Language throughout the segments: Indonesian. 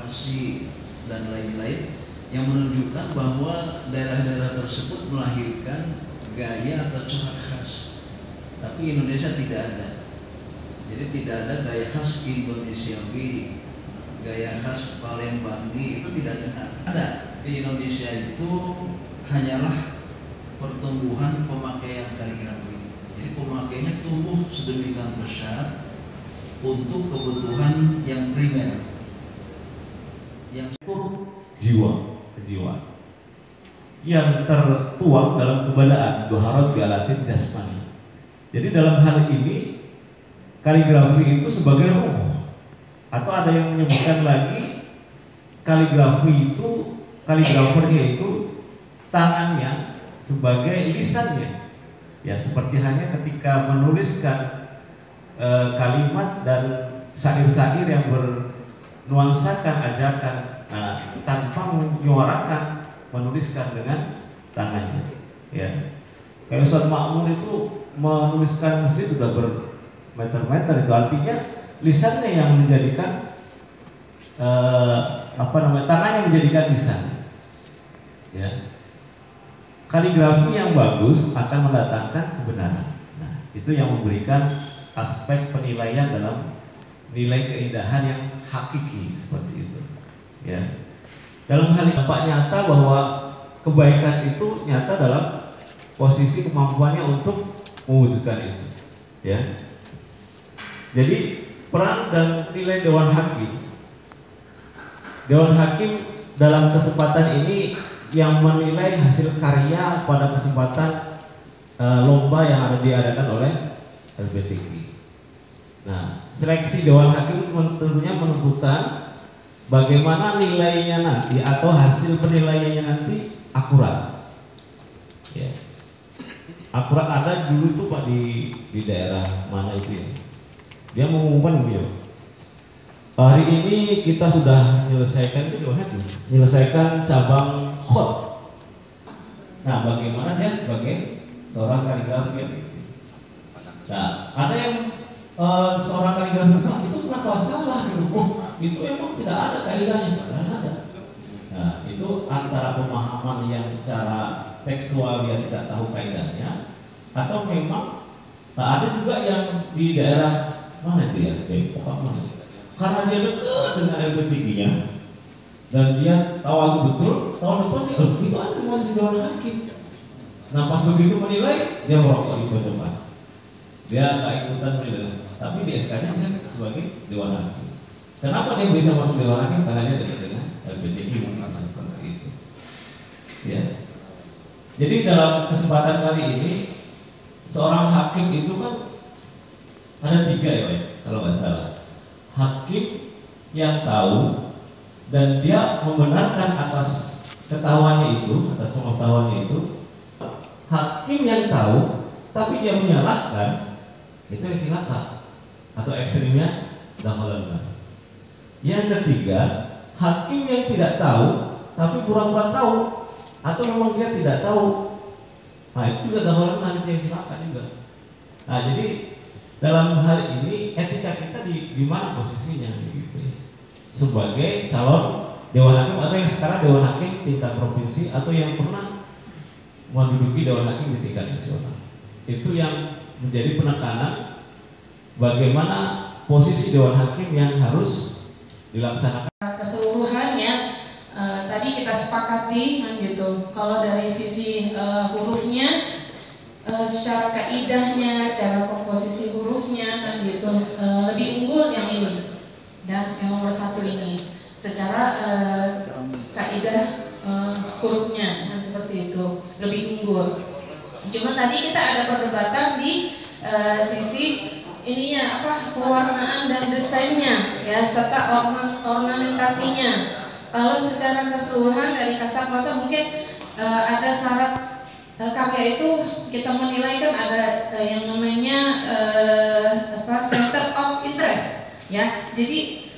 farsi dan lain-lain yang menunjukkan bahwa daerah-daerah tersebut melahirkan gaya atau corak khas. Tapi Indonesia tidak ada. Jadi tidak ada gaya khas Indonesiawi, gaya khas Palembang, itu tidak ada. Di Indonesia itu hanyalah pertumbuhan pemakaian kaligrafi. Jadi pemakaiannya tumbuh sedemikian besar untuk kebutuhan yang primer, yang kejiwaan yang tertuang dalam keberadaan doharat bialatin jasmani. Jadi dalam hal ini kaligrafi itu sebagai ruh, atau ada yang menyebutkan lagi kaligrafi itu, kaligrafernya itu tangannya sebagai lisannya. Ya, seperti hanya ketika menuliskan kalimat dan syair-syair yang bernuansakan ajakan, tanpa menyuarakan, menuliskan dengan tangannya. Ya, kayak Ustaz Makmur itu menuliskan masjid sudah bermeter-meter, itu artinya lisannya yang menjadikan tangannya menjadikan lisan. Ya, kaligrafi yang bagus akan mendatangkan kebenaran. Nah, itu yang memberikan aspek penilaian dalam nilai keindahan yang hakiki seperti itu. Ya, dalam hal dampak nyata bahwa kebaikan itu nyata dalam posisi kemampuannya untuk mewujudkan itu. Ya, jadi peran dan nilai Dewan Hakim dalam kesempatan ini yang menilai hasil karya pada kesempatan lomba yang diadakan oleh LPTI. Nah, seleksi Dewan Hakim tentunya menentukan bagaimana nilainya nanti atau hasil penilaiannya nanti akurat. Ya, akurat. Ada dulu itu Pak di daerah mana itu ya? Dia mengumumkan begini, hari ini kita sudah menyelesaikan cabang khot. Nah, bagaimana dia sebagai seorang kaligrafi? Nah, ada yang seorang kaligrafi bilang, itu kenapa salah? Itu emang tidak ada kaidahnya, padahal ada. Nah, itu antara pemahaman yang secara tekstual dia tidak tahu kaidahnya, atau memang ada juga yang di daerah mana itu ya, Depok mana? Karena dia dekat dengan LPTG-nya dan dia tahu aku betul, tahun depan dia itu ada dengan Dewan Hakim. Nah, pas begitu menilai, dia merokok di tempat. Dia nggak ikutan menilai, tapi di SK-nya sebagai Dewan Hakim. Kenapa dia bisa masuk Dewan Hakim? Karena dia dekat dengan LPTG, mungkin seperti itu. Ya. Jadi dalam kesempatan kali ini seorang hakim itu kan ada 3 ya Pak, kalau nggak salah. Hakim yang tahu dan dia membenarkan atas ketahuannya itu, atas pengetahuannya itu. Hakim yang tahu tapi dia menyalahkan, itu yang cilaka atau ekstrimnya dahlan. Yang ketiga, hakim yang tidak tahu tapi pura-pura tahu, atau memang dia tidak tahu. Nah, itu juga dahlan, nanti yang cilaka juga. Nah, jadi dalam hal ini etika kita di mana posisinya gitu. Sebagai calon Dewan Hakim atau yang sekarang Dewan Hakim tingkat provinsi atau yang pernah menduduki Dewan Hakim di tingkat nasional. Itu yang menjadi penekanan bagaimana posisi Dewan Hakim yang harus dilaksanakan. Keseluruhannya tadi kita sepakati gitu. Kalau dari sisi hurufnya, secara kaidahnya, secara komposisi hurufnya kan gitu, lebih unggul yang ini dan yang nomor 1 ini. Secara kaidah hurufnya kan seperti itu lebih unggul. Cuma tadi kita ada perdebatan di sisi ininya pewarnaan dan desainnya ya, serta ornamentasinya. Kalau secara keseluruhan dari kasat mata mungkin ada syarat karya itu kita menilai kan ada yang namanya center of interest ya, jadi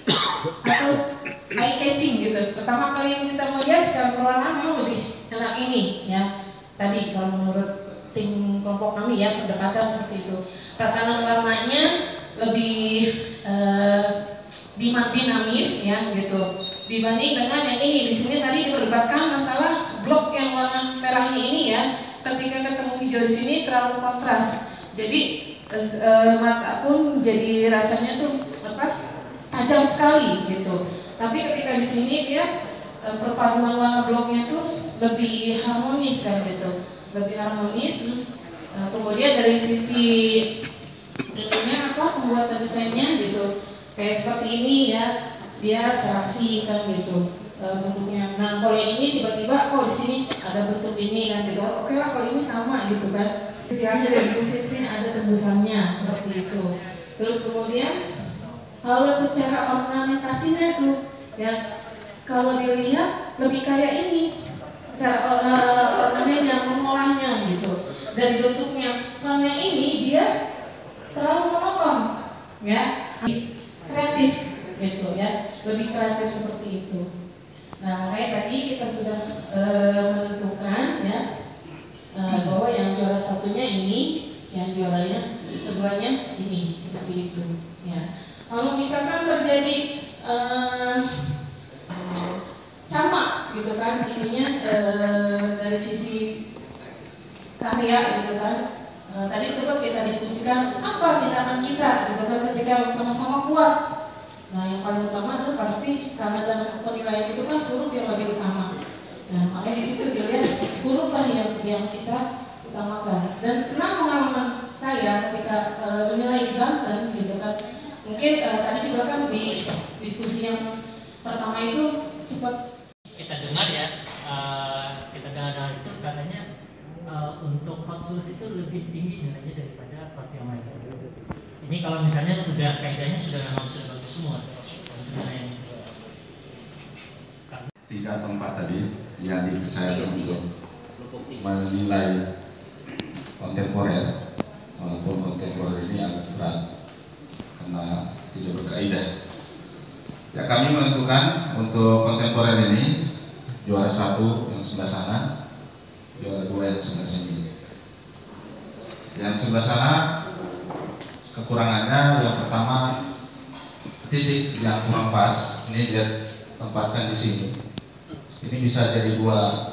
atau eye catching gitu. Pertama kali yang kita melihat secara pewarnaan memang lebih enak ini ya. Tadi kalau menurut tim kelompok kami ya, perdebatan seperti itu. Tatanan warnanya lebih dinamis ya gitu. Dibanding dengan yang ini, di sini tadi diperdebatkan masalah blok yang warna merahnya ini ya, ketika ketemu hijau di sini terlalu kontras, jadi mata pun jadi rasanya tuh tajam sekali gitu. Tapi ketika di sini dia perpaduan warna bloknya tuh lebih harmonis kan gitu, lebih harmonis. Terus kemudian dari sisi ininya pembuatan desainnya gitu, kayak seperti ini ya. Dia serasi kan gitu bentuknya. Nah kalau yang ini tiba-tiba di sini ada bentuk ini kan gitu. Oke lah kalau ini sama gitu kan. Istilahnya dari sini ada tembusannya seperti itu. Terus kemudian kalau secara ornamentasinya tuh ya, kalau dilihat lebih kayak ini cara ornamennya, mengolahnya gitu dari bentuknya. Kalau yang ini dia terlalu monoton ya, kreatif gitu ya, lebih kreatif seperti itu. Nah makanya tadi kita sudah menentukan ya bahwa yang juara satunya ini, yang juaranya keduanya ini, seperti itu ya. Kalau misalkan terjadi sama gitu kan ininya dari sisi karya gitu kan, tadi sempat kita diskusikan apa tindakan kita gitu kan ketika sama-sama kuat. Nah yang paling utama itu pasti karena dalam penilaian itu kan huruf yang lebih utama. Nah makanya di situ dilihat huruf lah yang kita utamakan. Dan pernah pengalaman saya ketika menilai di Banten gitu kan, mungkin tadi juga kan di diskusi yang pertama itu sempat kita dengar ya, kita dengar itu katanya untuk hot sulus itu lebih tinggi nilainya daripada hot yang lain. Ini kalau misalnya sudah kaidahnya sudah memang sudah bagus semua. Tiga tempat tadi yang dipercayakan untuk menilai kontemporer, walaupun kontemporer ini agak berat karena tidak berkaidah. Ya kami menentukan untuk kontemporer ini juara satu yang sebelah sana, juara dua yang sebelah sini. Yang sebelah sana kekurangannya yang pertama titik yang kurang pas, ini dia tempatkan di sini. Ini bisa jadi dua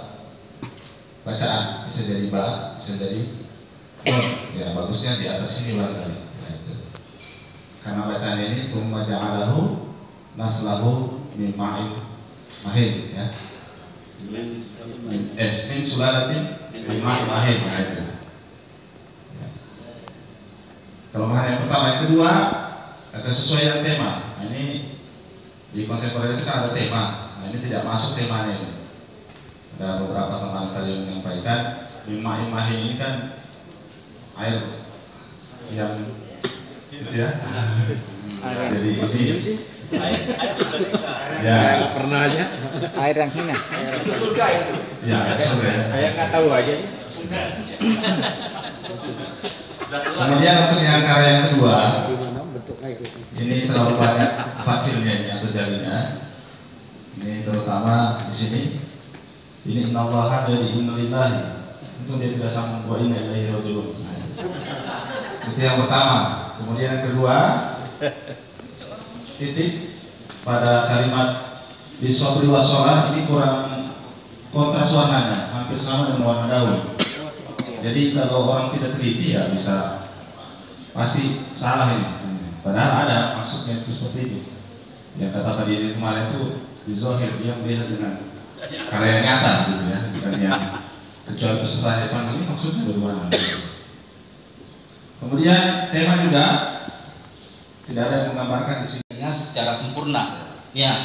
bacaan, bisa jadi ba, bisa jadi ya bagusnya di atas ini barangkali. Ya, karena bacaan ini summa ja'alahu naslahu min ma'in mahin ya. Min sulalatin min ma'in mahin ya, itu. Kelemahan yang pertama, yang kedua kesesuaian tema. Nah, ini di kontemporer itu kan ada tema. Nah ini tidak masuk temanya ini. Ada beberapa teman tadi yang menyampaikan mahin ini kan air yang gitu ya. Jadi ini air ya pernah aja air yang hina Itu surga itu. ya air surga. kayak nggak tahu aja sih. Kemudian untuk yang karya yang kedua, Gimana bentuk kayak gitu. ini terlalu banyak fakirnya ini atau jalinya. Ini terutama di sini. Ini innallaha jadi innalillahi. Itu dia tidak sambung wa inna ilaihi raji'un. Itu yang pertama. Kemudian yang kedua, titik pada kalimat bisabri wassalah ini kurang kontras warnanya, hampir sama dengan warna daun. Jadi kalau orang tidak teliti ya bisa pasti salah ini. Padahal ada maksudnya itu seperti itu. Yang kata tadi kemarin itu di zohir dia melihat dengan karya nyata gitu ya, bukan yang kecuali peserta Jepang ini maksudnya bagaimana. Kemudian tema juga tidak ada yang menggambarkan di sini secara sempurna. Ya,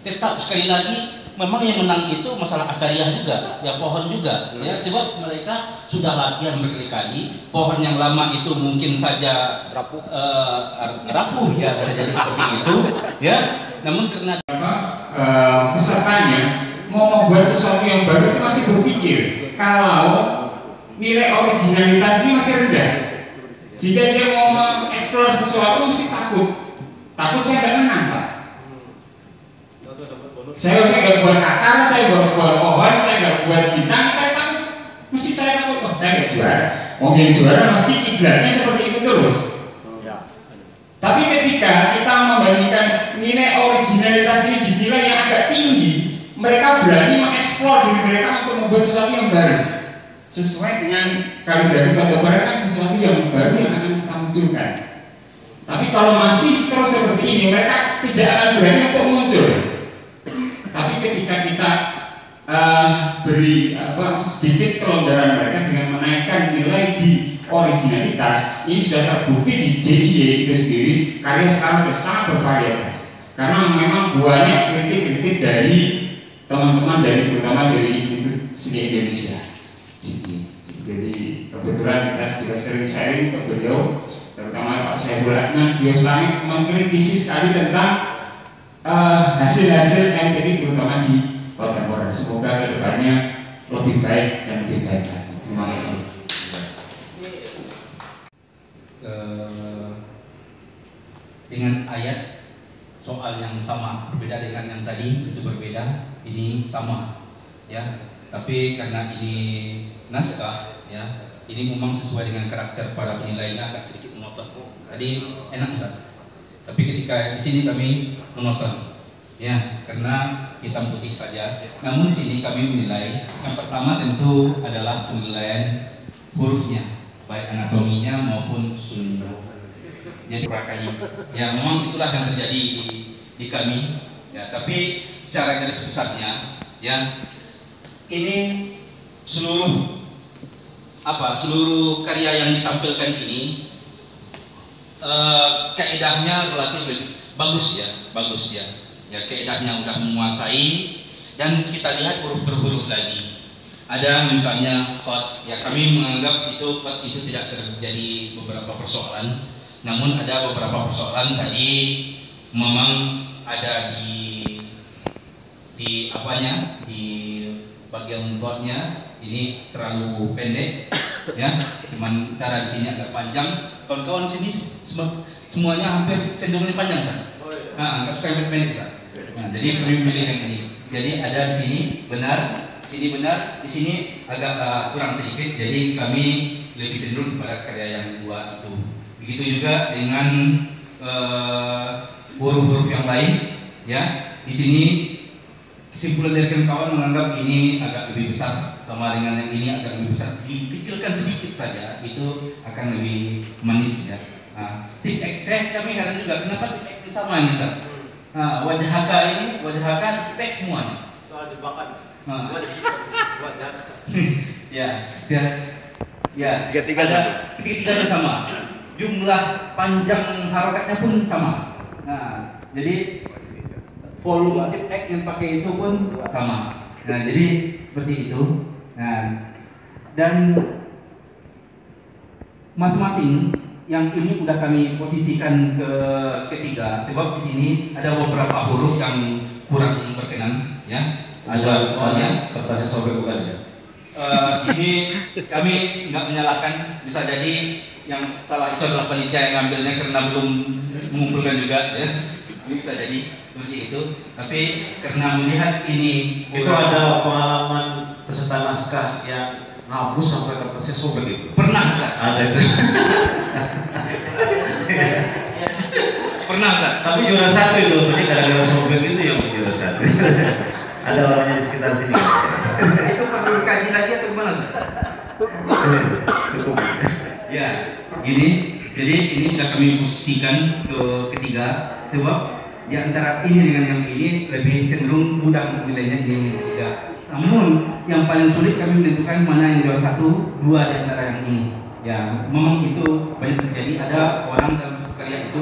tetap sekali lagi memang yang menang itu masalah akariah juga, ya pohon juga, ya sebab mereka sudah latihan berkali-kali. Pohon yang lama itu mungkin saja rapuh ya, bisa jadi seperti itu, ya. Namun karena pesertanya mau membuat sesuatu yang baru itu masih berpikir kalau nilai originalitas ini masih rendah, jika dia mau mengeksplor sesuatu mesti takut saya nggak menang Pak. Saya nggak buat akar, saya nggak buat pohon, saya nggak buat bintang, saya takut, mesti saya takut, saya nggak juara. Mau yang juara mesti kiblatnya seperti itu terus. Tapi ketika kita membandingkan nilai originalitas ini dinilai yang agak mereka berani mengeksplor diri mereka untuk membuat sesuatu yang baru sesuai dengan kaligrafi kontemporer kan sesuatu yang baru yang akan kita munculkan. Tapi kalau masih terus seperti ini mereka tidak akan berani untuk muncul. Tapi ketika kita beri sedikit kelonggaran mereka dengan menaikkan nilai di originalitas, ini sudah terbukti di DIY itu sendiri karya sekarang sangat bervarietas karena memang banyak kritik-kritik dari teman-teman dari terutama dari Institut Seni Indonesia. Jadi kebetulan kita juga sering sharing ke beliau, terutama Pak Syaiful Adnan, beliau sangat mengkritisi sekali tentang hasil-hasil MPT terutama di kontemporer. Semoga kedepannya lebih baik dan lebih baik lagi. Terima kasih. Dengan ayat soal yang sama, berbeda dengan yang tadi itu berbeda, ini sama, ya. Tapi karena ini naskah, ya, ini memang sesuai dengan karakter para penilainya agak sedikit monoton. Tadi enak Ustaz. Tapi ketika di sini kami monoton, ya, karena hitam putih saja. Namun di sini kami menilai yang pertama tentu adalah penilaian hurufnya, baik anatominya maupun sunnya. Jadi kali, ya memang itulah yang terjadi di kami, ya. Tapi secara garis besarnya, ya, ini seluruh karya yang ditampilkan ini kaedahnya relatif bagus ya. Ya, kaedahnya udah menguasai dan kita lihat huruf per huruf lagi. Ada misalnya qad, ya kami menganggap itu qad itu tidak terjadi beberapa persoalan. Namun ada beberapa persoalan tadi memang ada di bagian qadnya ini terlalu pendek, ya. Sementara di sini agak panjang. Kawan-kawan sini semuanya hampir cenderungnya panjang, San. Nah, enggak suka yang pendek, San. Nah, jadi kami memilih yang ini. Jadi ada di sini benar, di sini agak kurang sedikit. Jadi kami lebih cenderung pada karya yang dua itu. Begitu juga dengan huruf-huruf yang lain, ya. Di sini kesimpulan dari kawan menganggap ini agak lebih besar sama dengan yang ini agak lebih besar. Dikecilkan sedikit saja, itu akan lebih manis, ya. Nah, tip X kami heran juga kenapa tip X sama ini, Ustaz? Nah, wajah H tip X semuanya. Soal jebakan. Ya, tiga sama. Jumlah panjang harokatnya pun sama. Nah, jadi volume tip X yang pakai itu pun sama. Nah, jadi seperti itu. Nah, dan masing-masing yang ini udah kami posisikan ke ketiga, sebab di sini ada beberapa huruf yang kurang berkenan, ya. Ada kertasnya sobek bukan ya? Ini kami nggak menyalahkan, bisa jadi yang salah itu adalah panitia yang ngambilnya karena belum mengumpulkan juga, ya. Ini bisa jadi seperti itu. Tapi karena melihat ini itu ada pengalaman peserta naskah yang ngapus sampai kertasnya sobek itu. Pernah, Ustaz? Ada itu. Pernah, Ustaz? Tapi juara satu itu, jadi gara-gara sobek itu yang juara satu. Ada orangnya di sekitar sini. Itu perlu kaji lagi atau gimana? Cukup. Ya, gini. Jadi ini sudah kami posisikan ke ketiga, sebab di antara ini dengan yang ini lebih cenderung mudah menilainya di ketiga. Namun yang paling sulit kami menentukan mana yang juara satu, dua di antara yang ini. Ya, memang itu banyak terjadi. Ada orang dalam satu karya itu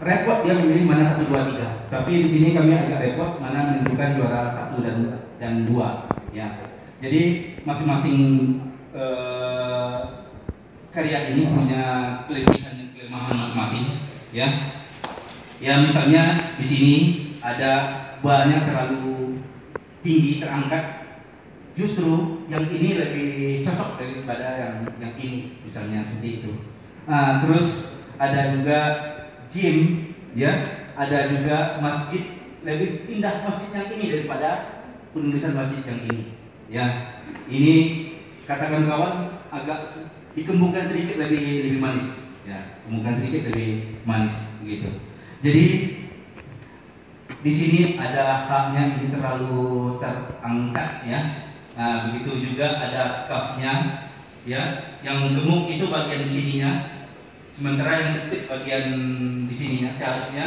repot dia memilih mana 1, 2, 3. Tapi di sini kami agak repot mana menentukan juara 1 dan 2. Ya. Jadi masing-masing karya ini punya kelebihan dan kelemahan masing-masing. Ya. Ya misalnya di sini ada banyak terlalu tinggi terangkat. Justru yang ini lebih cocok daripada yang ini, misalnya seperti itu. Nah, terus ada juga gym, ya, ada juga masjid, lebih indah masjid yang ini daripada penulisan masjid yang ini, ya. Ini katakan kawan agak dikembangkan sedikit lebih manis, ya, kembangkan sedikit lebih manis begitu. Jadi di sini ada haknya ini terlalu terangkat ya. Nah, begitu juga ada kafnya ya, yang gemuk itu bagian di sininya, sementara yang sempit bagian di sininya. Seharusnya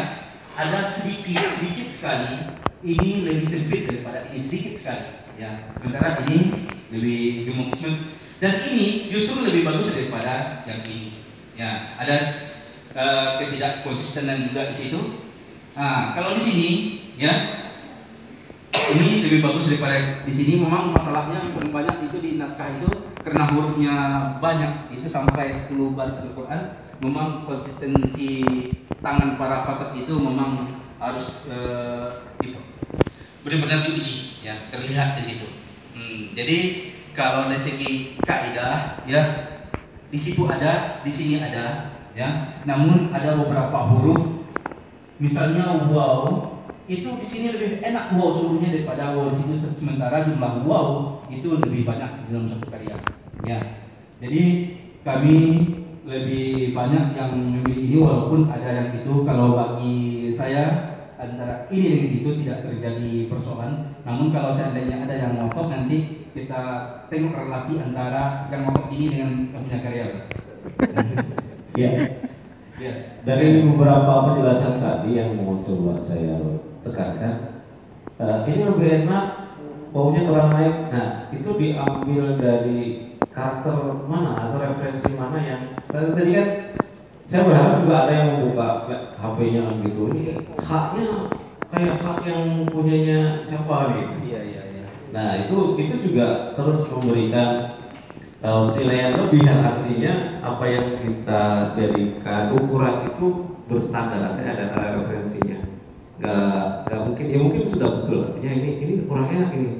ada sedikit sekali ini lebih sempit daripada ini sedikit sekali ya, sementara ini lebih gemuk dan ini justru lebih bagus daripada yang ini ya. Ada ketidak konsistenan juga di situ. Nah, kalau di sini ya ini lebih bagus daripada di sini. Memang masalahnya yang paling banyak itu di naskah itu karena hurufnya banyak, itu sampai 10 baris Al-Quran. Memang konsistensi tangan para fakir itu memang harus benar-benar diuji ya, terlihat di situ. Jadi kalau dari segi kaidah ya, di situ ada, di sini ada ya. Namun ada beberapa huruf, misalnya waw, itu di sini lebih enak waw seluruhnya daripada waw di situ, sementara jumlah waw itu lebih banyak di dalam satu karya ya. Jadi kami lebih banyak yang memilih ini, walaupun ada yang itu. Kalau bagi saya antara ini dengan itu tidak terjadi persoalan. Namun kalau seandainya ada yang ngotot, nanti kita tengok relasi antara yang ngotot ini dengan yang punya karya. Ya. Yes. Dari beberapa penjelasan tadi yang mau coba saya tekankan, ini lebih enak baunya kurang naik. Nah, itu diambil dari karakter mana atau referensi mana yang tadi kan saya berharap juga ada yang membuka HP-nya gitu. Ini haknya kayak hak yang punyanya siapa nih? Iya. Nah, itu juga terus memberikan penilaian lebih, yang artinya apa yang kita jadikan ukuran itu berstandar, artinya ada referensinya. Gak mungkin, ya mungkin sudah betul, artinya ini kurangnya ini.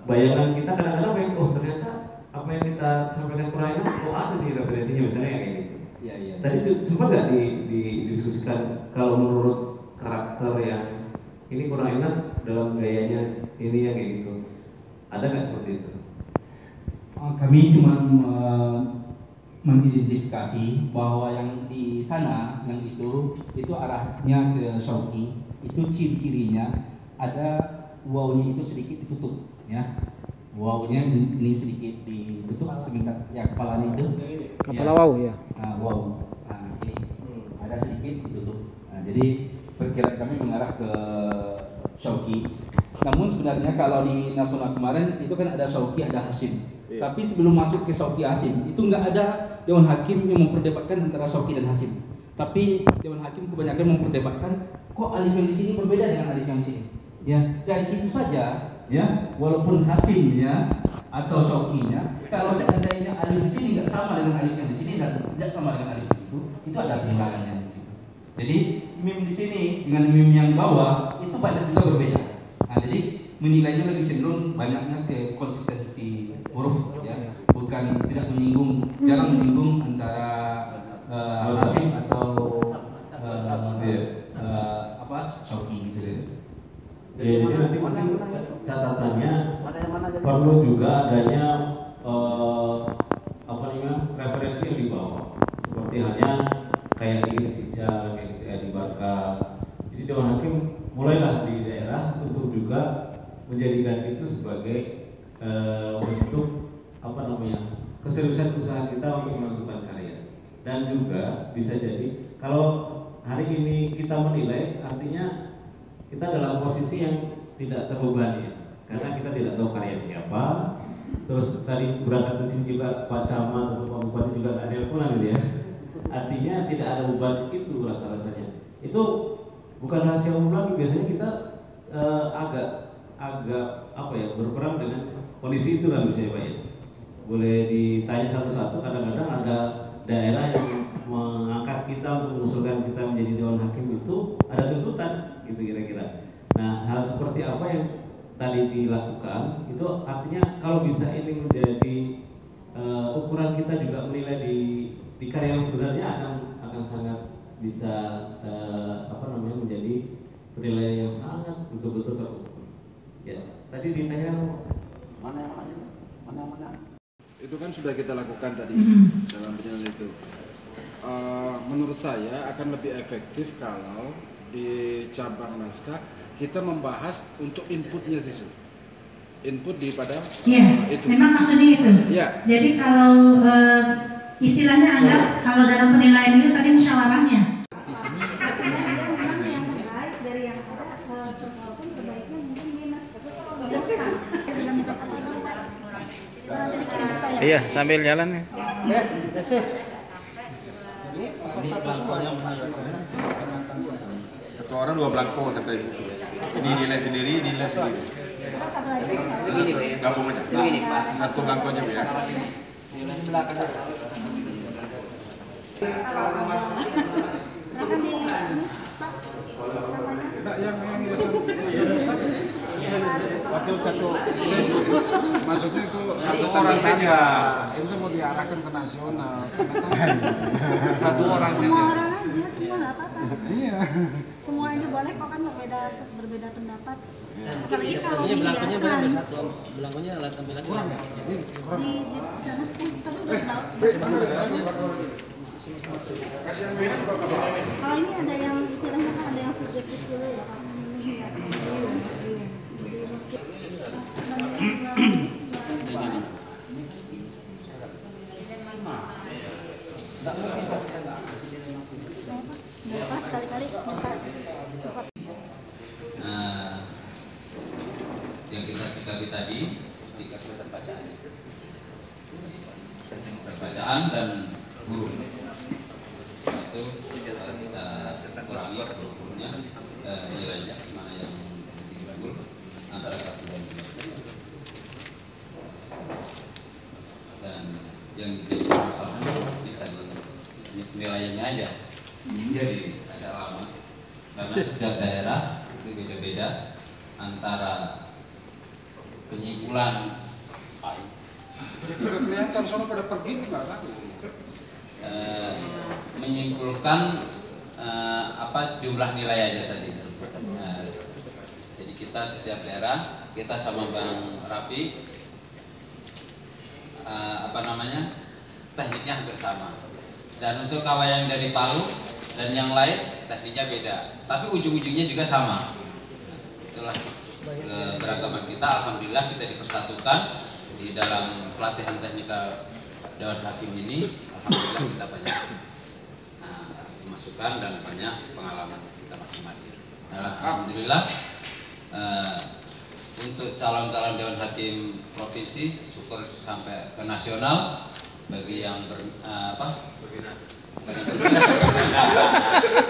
Bayangan kita kadang-kadang pengen, oh ternyata apa yang kita sampaikan kurangnya, oh ada di referensinya, misalnya kayak gitu. Iya. Tadi itu sempat nggak didiskusikan kalau menurut karakter yang ini kurang enak dalam gayanya ini yang kayak gitu, ada nggak seperti itu? Kami cuma mengidentifikasi bahwa yang di sana, yang itu arahnya ke Syauqi, itu ciri-cirinya ada wawnya itu sedikit ditutup ya. Wawnya ini sedikit ditutup sebentar ya, kepalanya itu kepala waw ya. Nah, waw. Nah, ini ada sedikit ditutup. Nah, jadi perkiraan kami mengarah ke Syauqi. Namun sebenarnya kalau di nasional kemarin itu kan ada Syauqi, ada Hasyim. Tapi sebelum masuk ke Syauqi Hasyim itu nggak ada Dewan Hakim yang memperdebatkan antara Syauqi dan Hasyim. Tapi Dewan Hakim kebanyakan memperdebatkan kok alif yang di sini berbeda dengan alif yang di sini. Ya, dari situ saja ya, walaupun Hasyimnya atau Syauqinya, kalau seandainya alif di sini nggak sama dengan alif yang di sini dan tidak sama dengan alif di situ, itu ada pengulangannya di situ. Jadi mim di sini dengan mim yang bawah itu banyak juga berbeda. Nah, jadi menilainya lebih cenderung banyaknya ke konsistensi huruf ya, bukan tidak menyinggung, jarang menyinggung antara Hasyim atau Syauqi gitu. Jadi nanti mungkin catatannya perlu juga adanya referensi yang dibawa, seperti halnya kayak di Cijang, kayak di Barka. Jadi Dewan Hakim mulailah di daerah untuk juga menjadikan itu sebagai bentuk keseriusan usaha kita untuk melakukan karya. Dan juga bisa jadi kalau hari ini kita menilai, artinya kita dalam posisi yang tidak terbebani, karena kita tidak tahu karya siapa. Terus tadi berangkat ke sini juga Pak Camat atau Pak Bupati juga nggak ada teleponan gitu ya. Artinya tidak ada beban itu rasa-rasanya. Itu bukan rahasia umum lagi. Biasanya kita agak berperang dengan kondisi itu kan, misalnya Pak ya. Boleh ditanya satu-satu. Kadang-kadang ada daerah yang mengangkat kita untuk mengusulkan kita menjadi Dewan Hakim, itu ada tuntutan gitu kira-kira. Nah, hal seperti apa yang tadi dilakukan itu artinya kalau bisa ini menjadi ukuran kita juga menilai di karya yang sebenarnya akan sangat bisa menjadi penilaian yang sangat betul-betul terukur. Ya, tadi ditanya mana. Itu kan sudah kita lakukan tadi dalam penilaian itu. Menurut saya akan lebih efektif kalau di cabang naskah kita membahas untuk inputnya sih, input di pada itu. Memang maksudnya itu. Iya. Jadi kalau istilahnya anggap kalau dalam penilaian itu tadi musyawarahnya. Di sini artinya memang yang terbaik dari yang ada, walaupun terbaiknya mungkin minus. Nanti dikirim ke saya. Iya, sambil jalan ya. Satu orang 2 belangko kata ibu. Ini nilai sendiri, nilai sendiri. Satu lagi. Gabung aja. Satu belangko aja ya. Nah, yang besar wakil satu, maksudnya itu satu orang saja. Itu mau diarahkan ke nasional. Satu orang saja. Semua orang aja, semua nggak apa-apa. Iya. Semua aja boleh kok, kan berbeda pendapat. Apalagi kalau biasan. Belangkonya alat tampilan Kurang ya? Di sana tadi udah tahu. Kalau ini ada yang istilahnya kan ada yang subjektif dulu ya, Pak. Jadi sekali-kali yang kita sikapi tadi tingkat keterbacaan dan huruf itu kita kurangi hurufnya, nilainya mana yang diunggul antara 1 dan 2, dan yang jadi masalah ini tadi nilainya aja jadi agak lama karena setiap daerah itu beda-beda antara penyimpulan Udah kelihatan sono pada pergi nggak tahu. Menyimpulkan apa jumlah nilai aja tadi. Jadi kita setiap daerah kita sama Bang Rafi tekniknya hampir sama. Dan untuk kawan yang dari Palu dan yang lain tekniknya beda, tapi ujung-ujungnya juga sama. Itulah keberagaman kita. Alhamdulillah kita dipersatukan di dalam pelatihan teknikal Dewan Hakim ini. Alhamdulillah kita banyak masukan dan banyak pengalaman kita masing-masing. Alhamdulillah untuk calon-calon Dewan Hakim Provinsi syukur sampai ke nasional. Bagi yang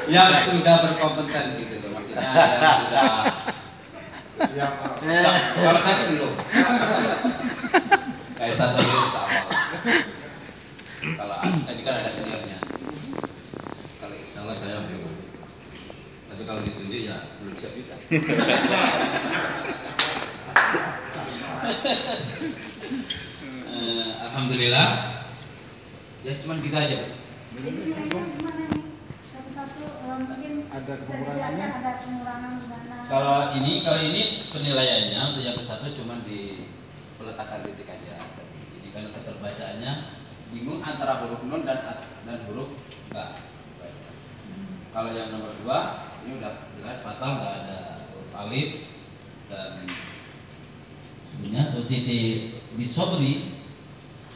yang sudah berkompeten gitu, maksudnya yang sudah siap. Kalau saya belum. Kayak satu belum sama. Kalau tadi kan ada seniornya. Kalau salah saya belum. Tapi kalau ditunjuk ya belum siap juga. Alhamdulillah. Ya cuman kita aja. Ada pengurangannya. Kalau ini penilaiannya untuk yang ke-1 cuma di peletakan titik aja. Ini kan keterbacaannya bingung antara huruf nun dan huruf ba. Kalau yang nomor 2 ini udah jelas fatal, nggak ada huruf alif dan sebenarnya untuk titik di sobri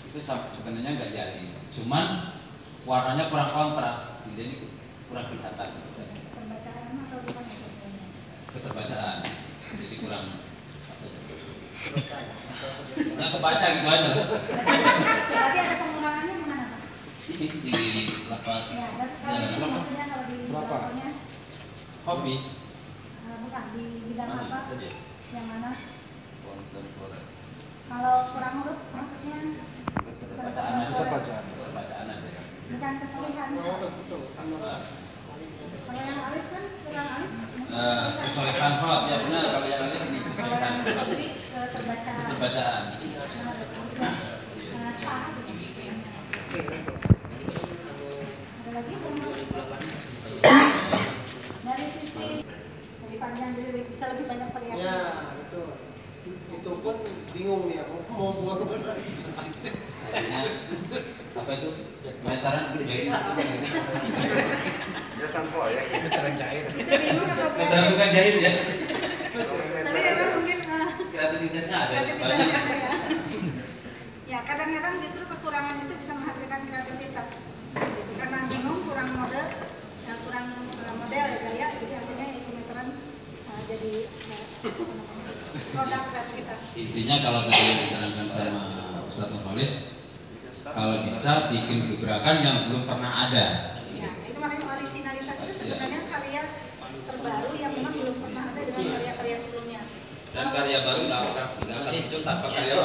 itu sebenarnya nggak jadi. Cuman warnanya kurang kontras, jadi kurang kelihatan. Keterbacaan, jadi kurang. Nggak kebaca gitu aja. Berarti ada pengurangannya di mana, Pak? Ini di lapak. Ya, kalau ini maksudnya kalau di bidangnya. Hobi. Bukan di bidang apa? Yang mana? Kalau kurang huruf maksudnya? Keterbacaan aja. Bukan kesulitan. Kalau yang alif kan kurang alif. Kesulitan hot ya benar, kalau yang alif ini kesulitan. Keterbacaan. Ada lagi? Dari sisi lebih panjang, bisa lebih banyak variasi. Ya, betul. Itu pun bingung ya, mau buang mana. apa itu meteran jahit Ya sampo ya. Meteran cair. meteran bukan jahit ya. Tapi memang mungkin Kreativitasnya ada kreativitas banyak. ada ya. Ya kadang-kadang justru kekurangan itu bisa menghasilkan kreativitas. Karena bingung kurang model, ya, kurang model ya gaya, jadi akhirnya itu meteran jadi produk kreativitas. Intinya kalau tadi yang diterangkan sama Ustadz Nurholis, kalau bisa bikin gebrakan yang belum pernah ada. Ya, itu makanya originalitas itu sebenarnya karya terbaru yang memang belum pernah ada dengan karya-karya sebelumnya. Dan karya baru nggak akan muncul tanpa karya.